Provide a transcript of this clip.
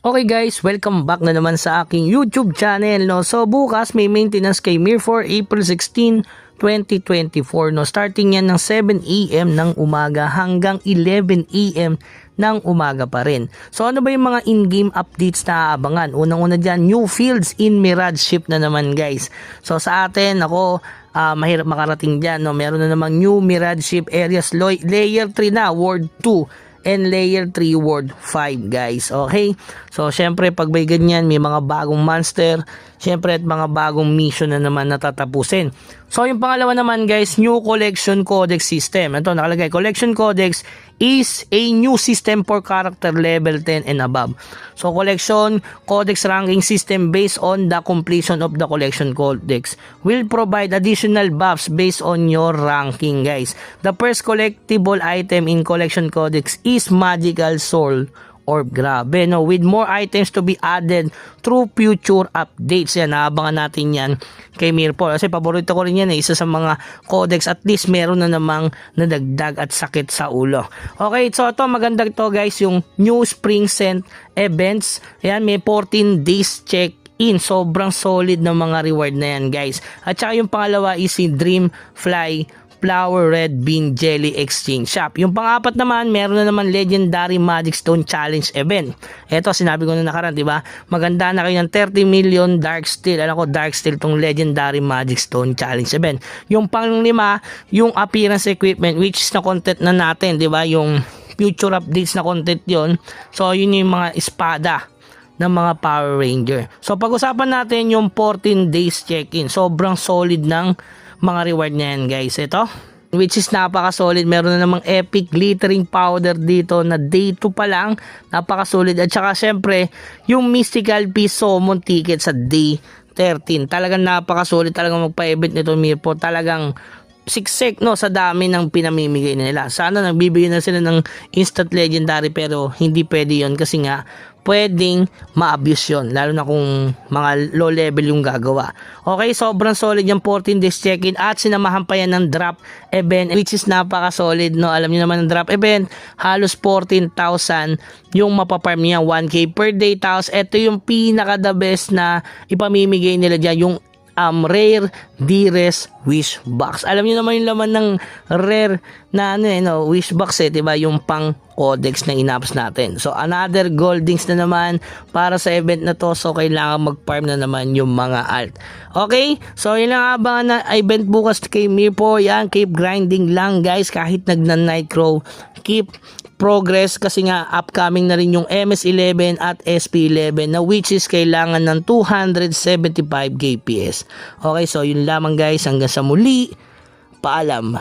Okay guys, welcome back na naman sa aking YouTube channel, no. So bukas may maintenance kay Mir4 April 16, 2024, no. Starting yan ng 7 AM ng umaga hanggang 11 AM ng umaga pa rin. So ano ba yung mga in-game updates na aabangan? Unang-una dyan, new fields in Mirage Ship na naman guys. So sa atin, mahirap makarating dyan, no. Meron na namang new Mirage Ship areas layer 3 na, World 2 and layer 3 World 5 guys. Okay, so syempre pag may ganyan may mga bagong monster syempre at mga bagong mission na naman natatapusin. So yung pangalawa naman guys, new collection codex system. Ito nakalagay, collection codex is a new system for character level 10 and above. So collection codex ranking system based on the completion of the collection codex will provide additional buffs based on your ranking guys. The first collectible item in collection codex is magical soul orb. Grabe, no, with more items to be added through future updates. Yan, naabangan natin yan kay Mir4 kasi paborito ko rin yan, isa sa mga codex, at least meron na namang nadagdag at sakit sa ulo. Okay, so ito maganda to guys, yung new spring scent events. Yan, may 14 days check in, sobrang solid ng mga reward na yan guys. At saka yung pangalawa is si Dreamfly Flower Red Bean Jelly Exchange Shop. Yung pang-apat naman, meron na naman Legendary Magic Stone Challenge Event. Ito, sinabi ko na nakaraan, di ba? Maganda na kayo ng 30 million Dark Steel. Alam ko, Dark Steel tong Legendary Magic Stone Challenge Event. Yung pang-lima, yung Appearance Equipment, which is na content na natin, di ba? Yung future updates na content yon. So, yun yung mga espada ng mga Power Ranger. So, pag-usapan natin yung 14 days check-in. Sobrang solid ng mga reward na yan guys. Ito, which is napaka-solid. Meron na namang epic glittering powder dito na day 2 pa lang. Napaka-solid. At saka syempre, yung mystical piece summon ticket sa day 13. Talagang napaka-solid. Talagang magpa-event nito Mir4. Talagang siksik, no, sa dami ng pinamimigay nila. Sana nagbibigay na sila ng instant legendary, pero hindi pwede yon kasi nga pwedeng ma-abuse yun, lalo na kung mga low level yung gagawa. Okay, sobrang solid yung 14 days check-in at sinamahan pa yan ng drop event, which is napaka solid, no. Alam niyo naman ng drop event, halos 14,000 yung mapaparm niya, 1k per day. Tapos ito yung pinaka the best na ipamimigay nila dyan, yung rare Dearest wish box. Alam niyo naman yung laman ng rare na wish box, diba, yung pang codex na inaps natin. So another goldings na naman para sa event na to. So kailangan mag-farm na naman yung mga alt. Okay, so yun lang abangan na event bukas kay Mir4. Yan, keep grinding lang guys, kahit nagna-nightcrow, keep progress kasi nga upcoming na rin yung MS11 at SP11 na which is kailangan ng 275 kps. Okay, so yun lamang guys, hanggang sa muli, paalam.